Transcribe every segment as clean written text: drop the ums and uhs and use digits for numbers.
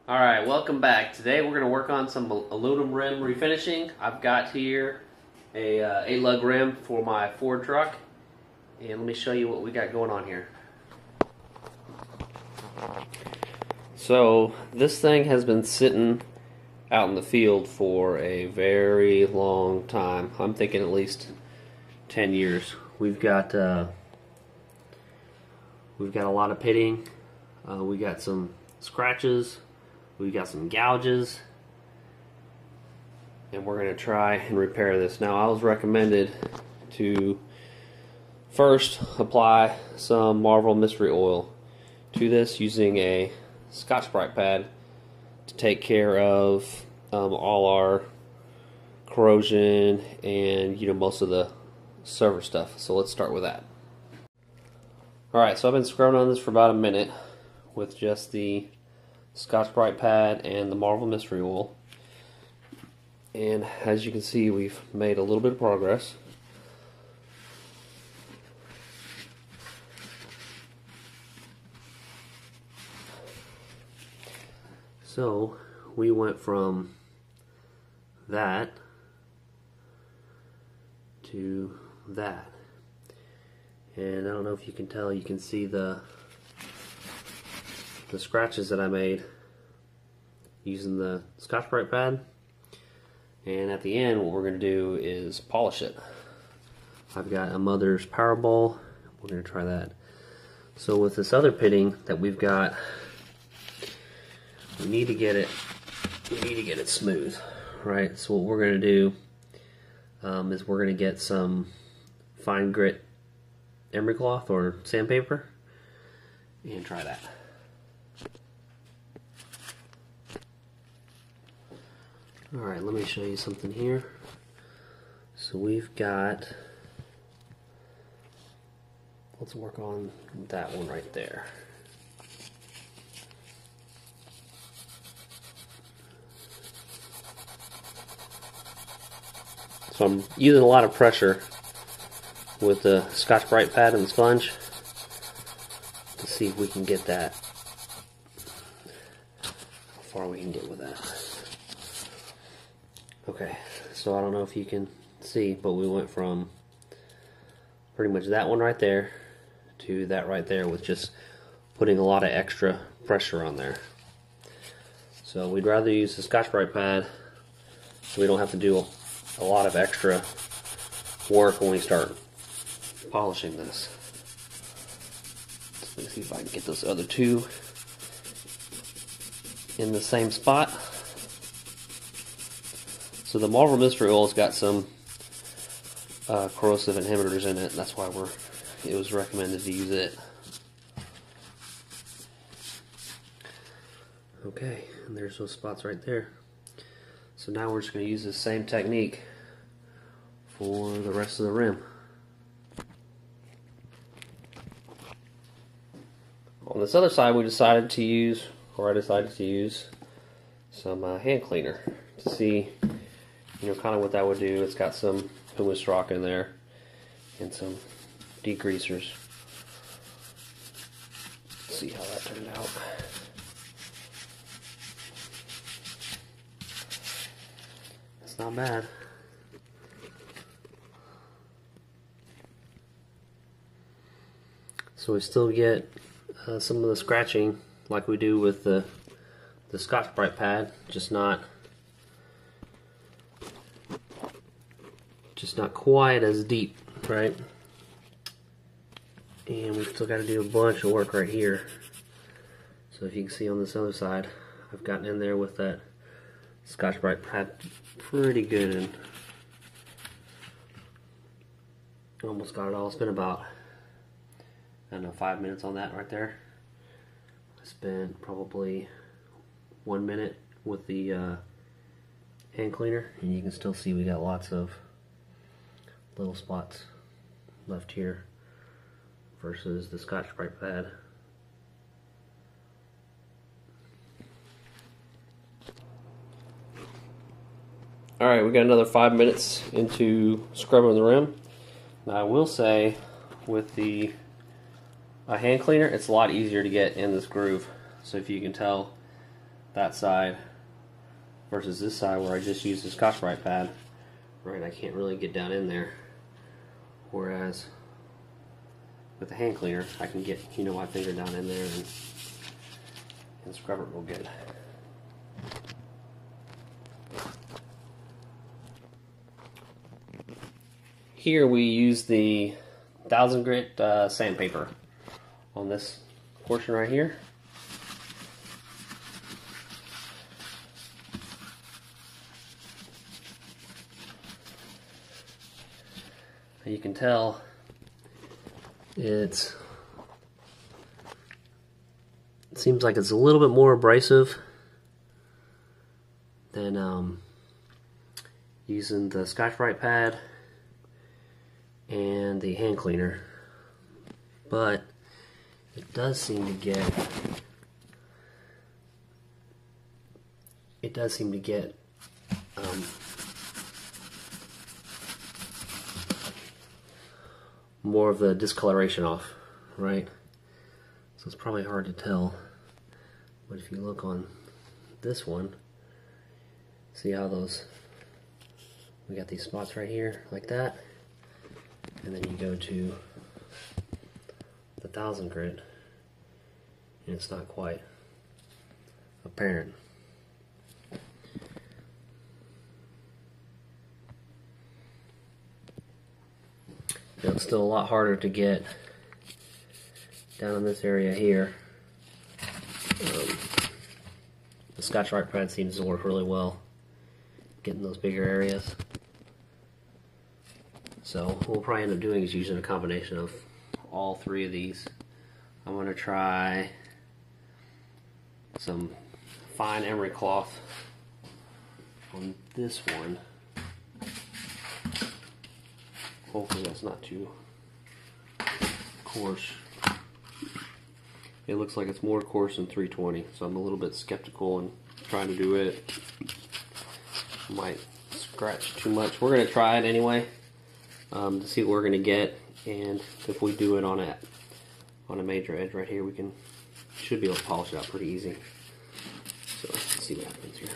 Alright, welcome back. Today we're going to work on some aluminum rim refinishing. I've got here a 8-lug rim for my Ford truck, and let me show you what we got going on here. So this thing has been sitting out in the field for a very long time. I'm thinking at least 10 years. We've got a lot of pitting. We got some scratches. We've got some gouges, and we're going to try and repair this. Now, I was recommended to first apply some Marvel Mystery Oil to this using a Scotch-Brite pad to take care of all our corrosion and most of the server stuff. So let's start with that. Alright, so I've been scrubbing on this for about a minute with just the Scotch-Brite pad and the Marvel Mystery Oil, and as you can see, we've made a little bit of progress. So we went from that to that, and I don't know if you can tell, you can see the scratches that I made using the Scotch-Brite pad, and at the end what we're going to do is polish it. I've got a Mother's Power Bowl. We're going to try that. So with this other pitting that we've got, we need to get it smooth, right? So what we're going to do is we're going to get some fine grit emery cloth or sandpaper and try that. Alright, let me show you something here. So we've got, let's work on that one right there. So I'm using a lot of pressure with the Scotch-Brite pad and the sponge to see if we can get that, how far we can get with that. Okay, so I don't know if you can see, but we went from pretty much that one right there to that right there with just putting a lot of extra pressure on there. So we'd rather use the Scotch-Brite pad so we don't have to do a lot of extra work when we start polishing this. So let me see if I can get those other two in the same spot. So the Marvel Mystery Oil's got some corrosive inhibitors in it. That's why it was recommended to use it. Okay, and there's those spots right there. So now we're just going to use the same technique for the rest of the rim. On this other side, I decided to use some hand cleaner to see kind of what that would do. It's got some pumice rock in there and some degreasers. Let's see how that turned out. It's not bad. So we still get some of the scratching like we do with the Scotch-Brite pad, just not quite as deep, right? And we've still got to do a bunch of work right here. So if you can see on this other side, I've gotten in there with that Scotch-Brite pad pretty good and almost got it all. It's been about, I don't know, 5 minutes on that right there. I spent probably 1 minute with the hand cleaner, and you can still see we got lots of little spots left here versus the Scotch-Brite pad. Alright, we got another 5 minutes into scrubbing the rim. Now I will say, with the hand cleaner, it's a lot easier to get in this groove. So if you can tell, that side versus this side where I just used the Scotch-Brite pad. Right, I can't really get down in there. Whereas with the hand cleaner, I can get, you know, my finger down in there and scrub it real good. Here we use the 1000 grit sandpaper on this portion right here. And you can tell it seems like it's a little bit more abrasive than using the Scotch-Brite pad and the hand cleaner, but it does seem to get more of the discoloration off, right? So it's probably hard to tell, but if you look on this one, see how we got these spots right here like that, and then you go to the 1000 grit and it's not quite apparent. Now, it's still a lot harder to get down in this area here. The Scotch-Brite pad seems to work really well getting those bigger areas. So what we'll probably end up doing is using a combination of all three of these. I'm going to try some fine emery cloth on this one. Hopefully that's not too coarse. It looks like it's more coarse than 320, so I'm a little bit skeptical and trying to do it. Might scratch too much. We're going to try it anyway to see what we're going to get, and if we do it on a major edge right here, we should be able to polish it out pretty easy. So let's see what happens here.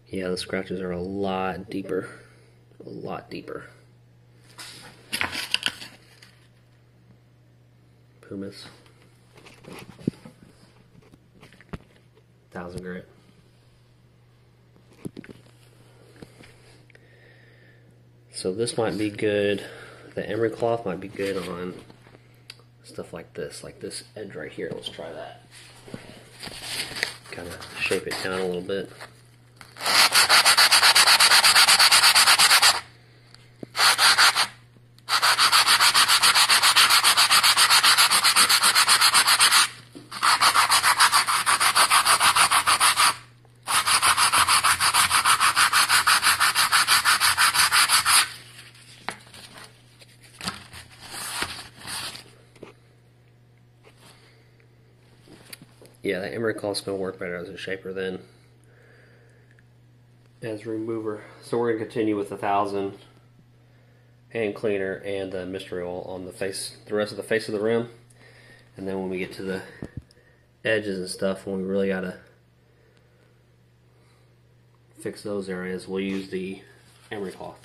Yeah, the scratches are a lot deeper. A lot deeper. Pumice. 1000 grit. So this might be good. The emery cloth might be good on stuff like this edge right here. Let's try that. Kind of shape it down a little bit. Yeah, the emery cloth is going to work better as a shaper than as a remover. So we're going to continue with the 1000 hand cleaner and the mystery oil on the rest of the face of the rim. And then when we get to the edges and stuff, when we really got to fix those areas, we'll use the emery cloth.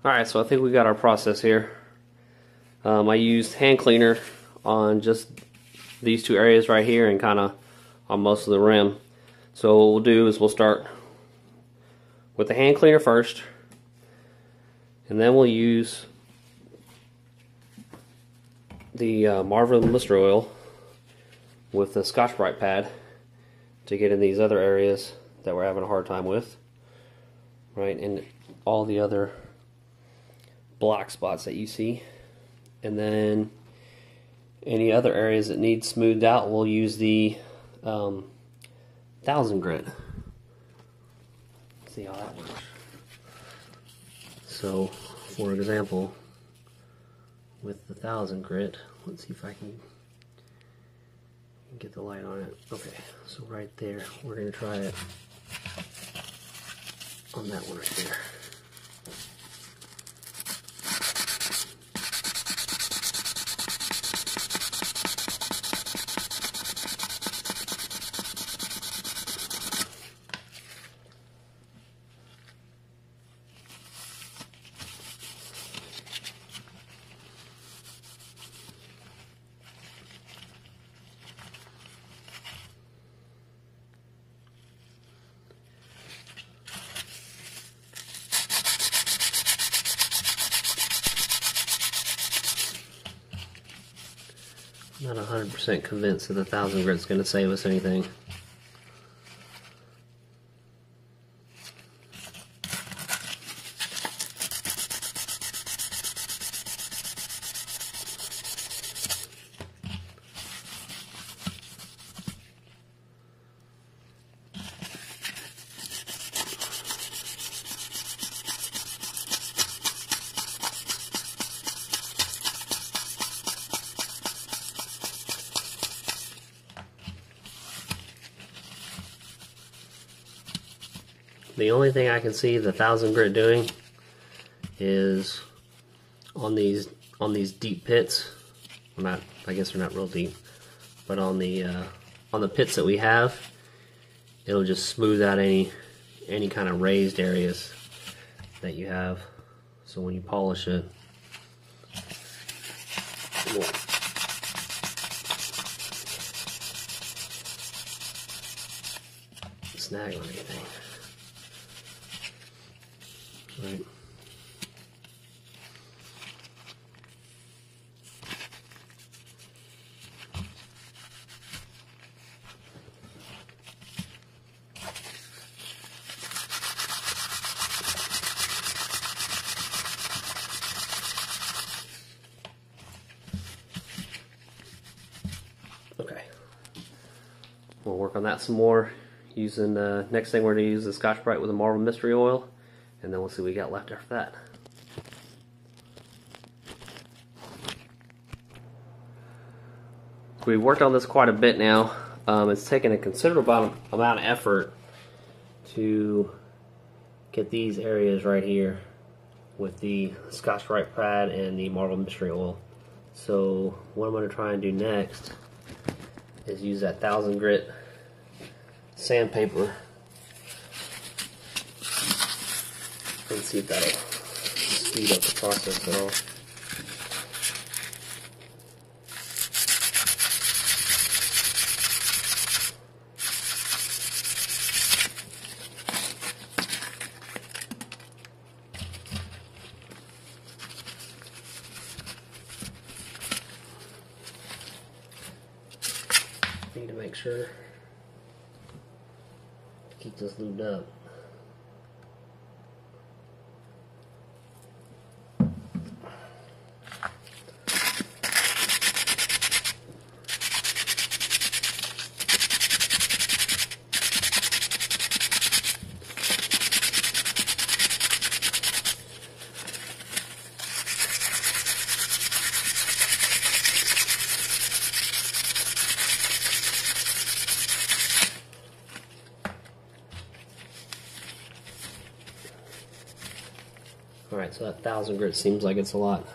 Alright, so I think we got our process here. I used hand cleaner on just these two areas right here and kind of on most of the rim. So what we'll do is we'll start with the hand cleaner first, and then we'll use the Marvel Mystery Oil with the Scotch-Brite pad to get in these other areas that we're having a hard time with, right, and all the other black spots that you see. And then any other areas that need smoothed out, we'll use the 1000 grit. See how that works. So, for example, with the 1000 grit, let's see if I can get the light on it. Okay, so right there, we're going to try it on that one right there. Not 100% convinced that the 1000 grit's going to save us anything. The only thing I can see the 1000 grit doing is on these deep pits. Well, not, I guess they're not real deep, but on the pits that we have, it'll just smooth out any kind of raised areas that you have. So when you polish it, it won't snag on anything. Right. Okay. We'll work on that some more using the next thing we're going to use the Scotch-Brite with a Marble Mystery Oil. And then we'll see what we got left after that. We've worked on this quite a bit now. It's taken a considerable amount of effort to get these areas right here with the Scotch-Brite pad and the Marble Mystery Oil. So what I'm going to try and do next is use that 1000 grit sandpaper and see if that'll speed up the process at all. Need to make sure to keep this lubed up. Alright, so that 1000 grit seems like it's a lot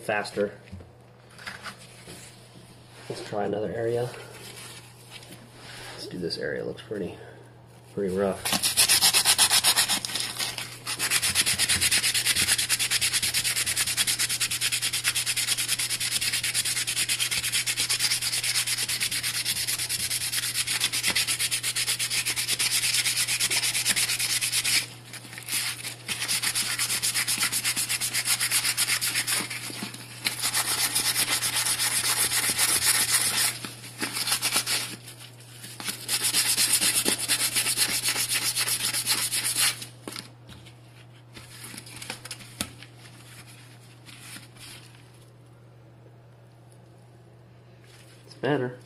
faster. Let's try another area. Let's do this area, it looks pretty rough. Better.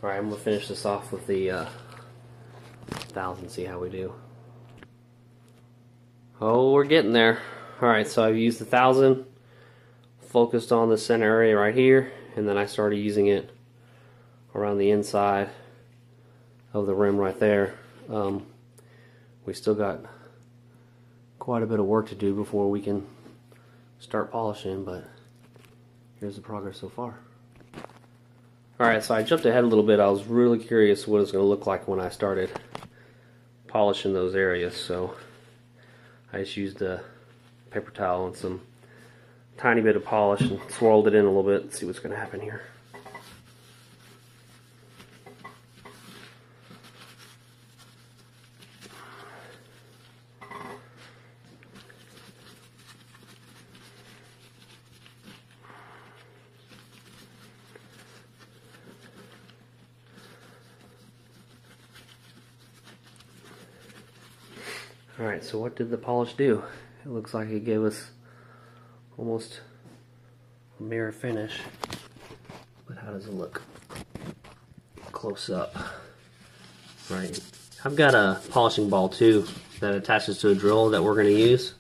Alright, I'm going to finish this off with the 1000, see how we do. Oh, we're getting there. Alright, so I've used the 1000, focused on the center area right here, and then I started using it around the inside of the rim right there. We still got quite a bit of work to do before we can start polishing, but here's the progress so far. Alright, so I jumped ahead a little bit. I was really curious what it's going to look like when I started polishing those areas, so I just used a paper towel and some tiny bit of polish and swirled it in a little bit and see what's going to happen here. Alright, so what did the polish do? It looks like it gave us almost a mirror finish, but how does it look close up? Right, I've got a polishing ball too that attaches to a drill that we're going to use.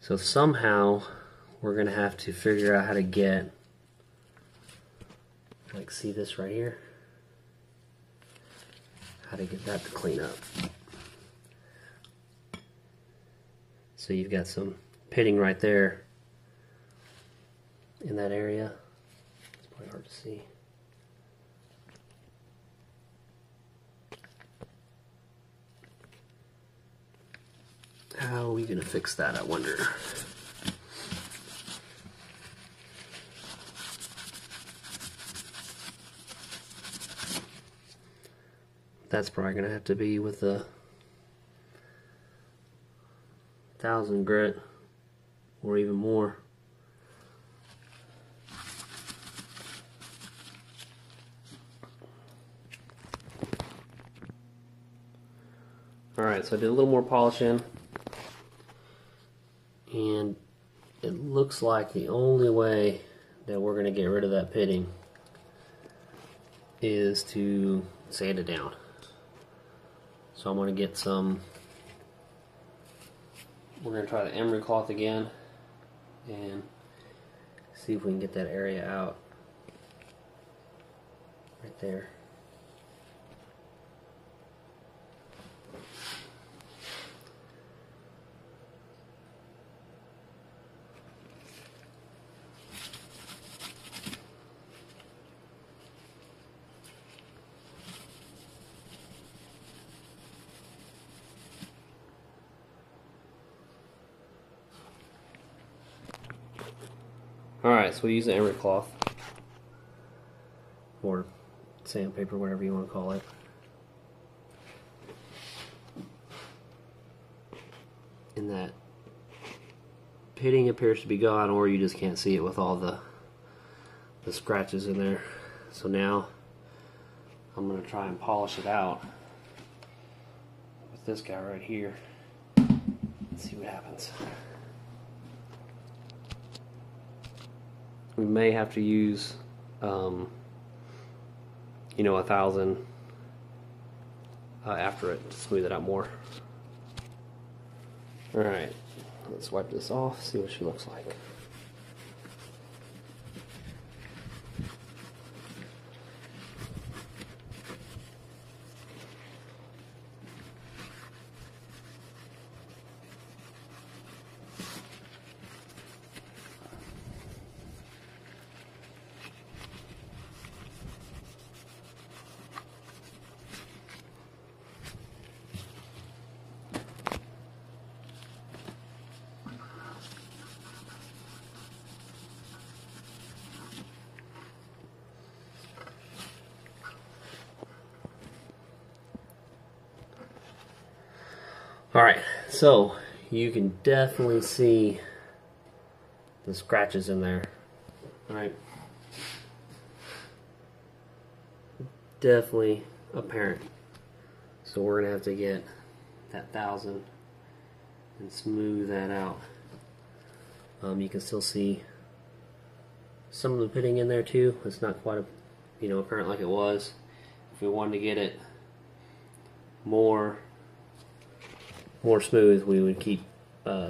So somehow we're going to have to figure out how to get, like, see this right here? How to get that to clean up. So you've got some pitting right there in that area. It's probably hard to see. How are we going to fix that, I wonder? That's probably going to have to be with a 1000 grit or even more. Alright, so I did a little more polishing, and it looks like the only way that we're going to get rid of that pitting is to sand it down. So I'm going to get some, we're going to try the emery cloth again and see if we can get that area out right there. Alright, so we use the emery cloth, or sandpaper, whatever you want to call it. And that pitting appears to be gone, or you just can't see it with all the scratches in there. So now I'm going to try and polish it out with this guy right here. Let's see what happens. We may have to use, you know, 1000 after it to smooth it out more. Alright, let's wipe this off, see what she looks like. Alright, so you can definitely see the scratches in there. Alright. Definitely apparent. So we're going to have to get that 1000 and smooth that out. You can still see some of the pitting in there too. It's not quite apparent like it was. If we wanted to get it more smooth, we would keep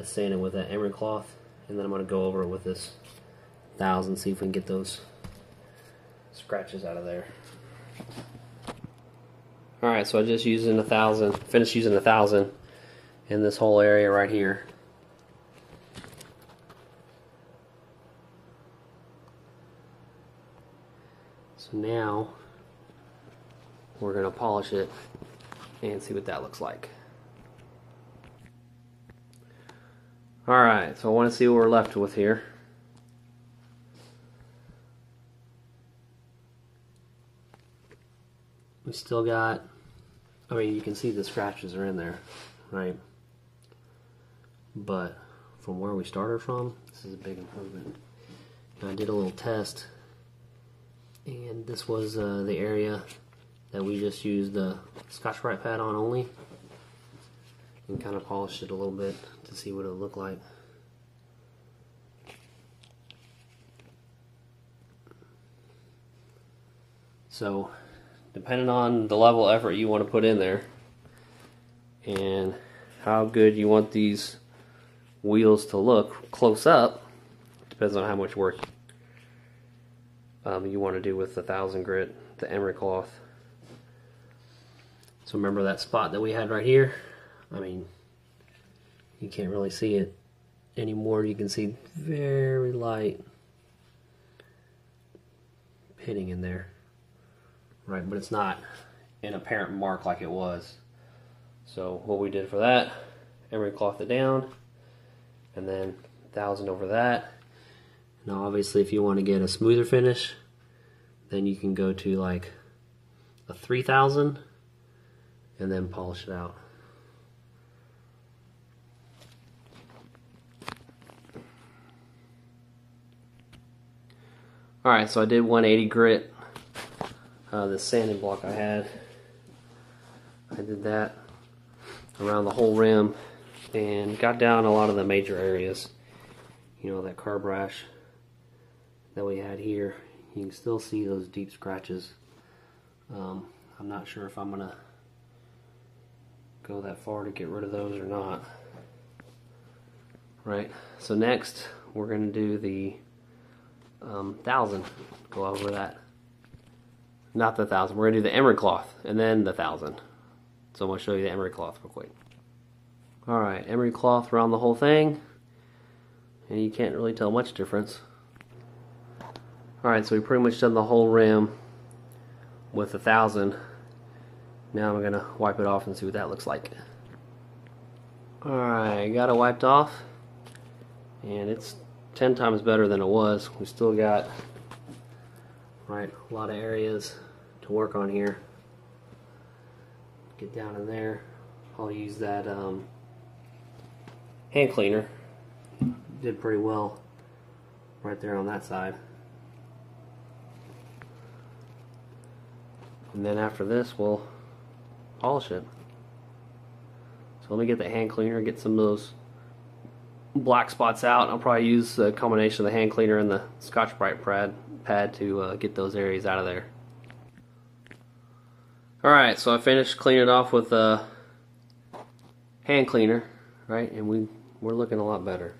sanding with that emery cloth, and then I'm going to go over it with this 1000, see if we can get those scratches out of there. Alright, so I just finished using 1000 in this whole area right here. So now we're going to polish it and see what that looks like. Alright, so I want to see what we're left with here. We still got, you can see the scratches are in there, right? But from where we started from, this is a big improvement. And I did a little test, and this was the area that we just used the Scotch-Brite pad on only, and kind of polished it a little bit to see what it would look like. So, depending on the level of effort you want to put in there and how good you want these wheels to look close up, depends on how much work you want to do with the 1000 grit, the emery cloth. So remember that spot that we had right here? You can't really see it anymore. You can see very light pitting in there. Right, but it's not an apparent mark like it was. So what we did for that, emery cloth it down, and then 1000 over that. Now obviously if you want to get a smoother finish, then you can go to like a 3000 and then polish it out. Alright, so I did 180 grit. This sanding block I had, I did that around the whole rim and got down a lot of the major areas. That carb rash that we had here, you can still see those deep scratches. I'm not sure if I'm gonna go that far to get rid of those or not. Right, so next we're gonna do the 1000, go over that. Not the 1000, we're going to do the emery cloth and then the 1000. So I'm going to show you the emery cloth real quick. Alright, emery cloth around the whole thing, and you can't really tell much difference. Alright, so we've pretty much done the whole rim with the 1000. Now I'm going to wipe it off and see what that looks like. Alright, got it wiped off, and it's 10 times better than it was. We still got a lot of areas to work on here. Get down in there. I'll use that hand cleaner. Did pretty well right there on that side. And then after this we'll polish it. So let me get the hand cleaner, get some of those black spots out. I'll probably use a combination of the hand cleaner and the Scotch-Brite pad to get those areas out of there. Alright, so I finished cleaning it off with a hand cleaner, right? And we're looking a lot better.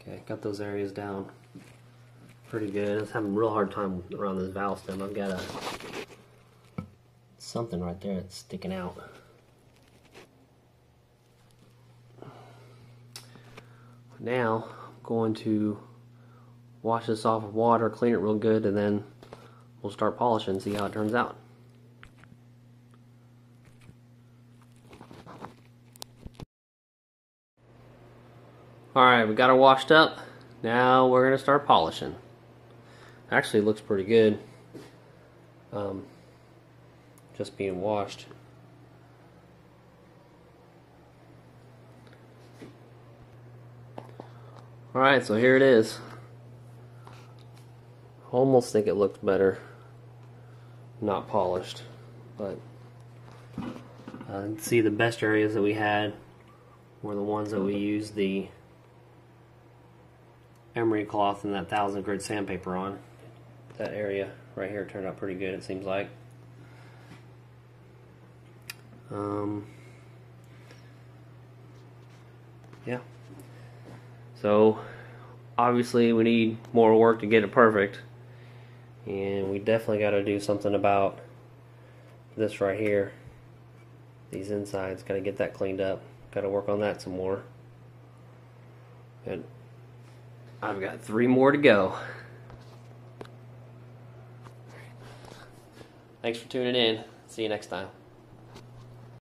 Okay, got those areas down pretty good. I was having a real hard time around this valve stem. I've got something right there that's sticking out. Now I'm going to wash this off with water, clean it real good, and then we'll start polishing and see how it turns out. Alright, we got her washed up. Now we're going to start polishing. Actually, it looks pretty good. Just being washed. Alright, so here it is. Almost think it looks better not polished, but see, the best areas that we had were the ones that we used the emery cloth and that 1000 grit sandpaper on. That area right here turned out pretty good, it seems like. Yeah. So obviously we need more work to get it perfect, and we definitely got to do something about this right here. These insides, got to get that cleaned up. Got to work on that some more. And I've got 3 more to go. Thanks for tuning in. See you next time.